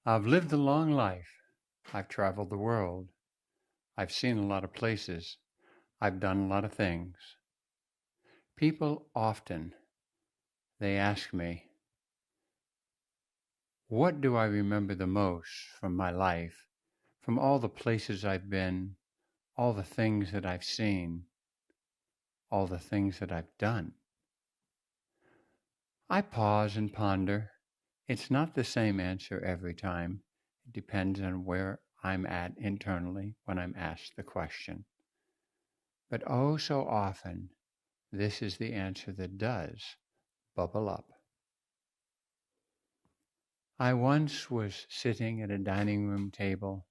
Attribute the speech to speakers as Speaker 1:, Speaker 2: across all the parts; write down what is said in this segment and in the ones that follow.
Speaker 1: I've lived a long life. I've traveled the world. I've seen a lot of places. I've done a lot of things. People often, they ask me, what do I remember the most from my life, from all the places I've been, all the things that I've seen, all the things that I've done? I pause and ponder. It's not the same answer every time. It depends on where I'm at internally when I'm asked the question. But oh, so often, this is the answer that does bubble up. I once was sitting at a dining room table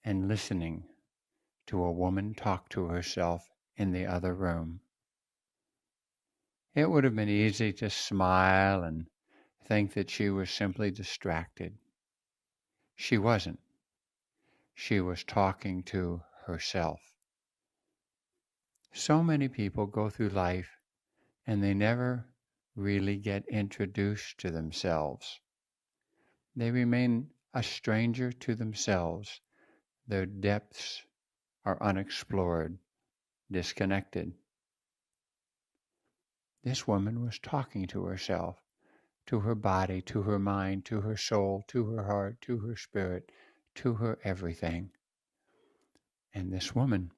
Speaker 1: and listening to a woman talk to herself in the other room. It would have been easy to smile and think that she was simply distracted. She wasn't. She was talking to herself. So many people go through life and they never really get introduced to themselves. They remain a stranger to themselves. Their depths are unexplored, disconnected. This woman was talking to herself, to her body, to her mind, to her soul, to her heart, to her spirit, to her everything. And this woman,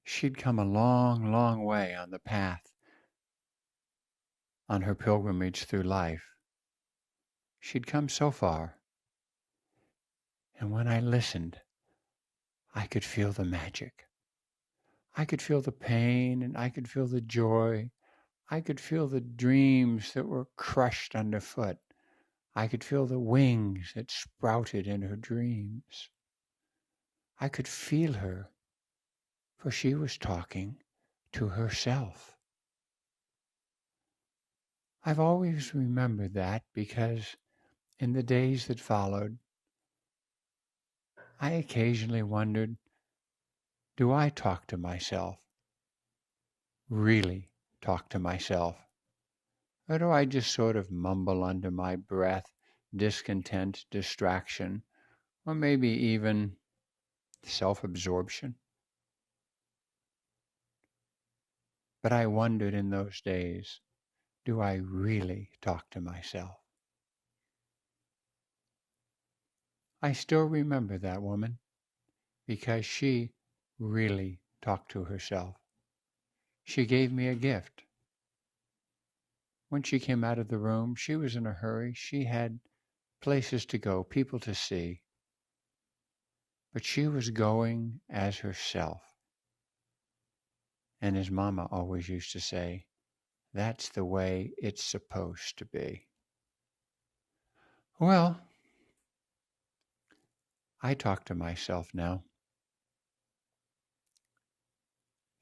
Speaker 1: she'd come a long, long way on the path, on her pilgrimage through life. She'd come so far. And when I listened, I could feel the magic. I could feel the pain and I could feel the joy. I could feel the dreams that were crushed underfoot. I could feel the wings that sprouted in her dreams. I could feel her, for she was talking to herself. I've always remembered that because in the days that followed, I occasionally wondered, do I talk to myself? Really talk to myself? Or do I just sort of mumble under my breath, discontent, distraction, or maybe even self-absorption? But I wondered in those days, do I really talk to myself? I still remember that woman because she really talked to herself. She gave me a gift. When she came out of the room, she was in a hurry. She had places to go, people to see. But she was going as herself. And as Mama always used to say, that's the way it's supposed to be. Well, I talk to myself now.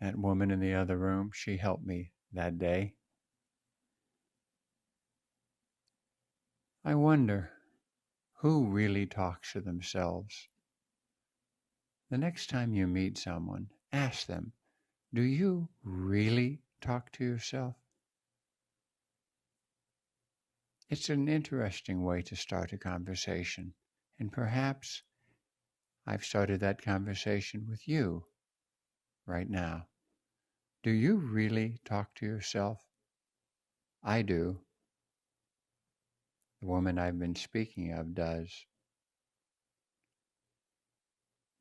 Speaker 1: That woman in the other room, she helped me that day. I wonder who really talks to themselves. The next time you meet someone, ask them, do you really talk to yourself? It's an interesting way to start a conversation, and perhaps I've started that conversation with you right now. Do you really talk to yourself? I do. The woman I've been speaking of does.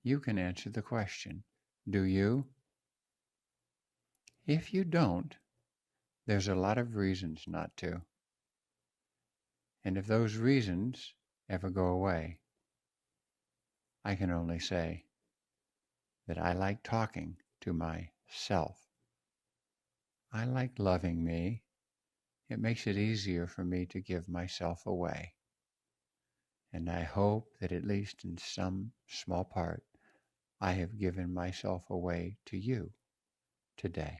Speaker 1: You can answer the question. Do you? If you don't, there's a lot of reasons not to. And if those reasons ever go away, I can only say that I like talking to myself. I like loving me. It makes it easier for me to give myself away. And I hope that at least in some small part, I have given myself away to you today.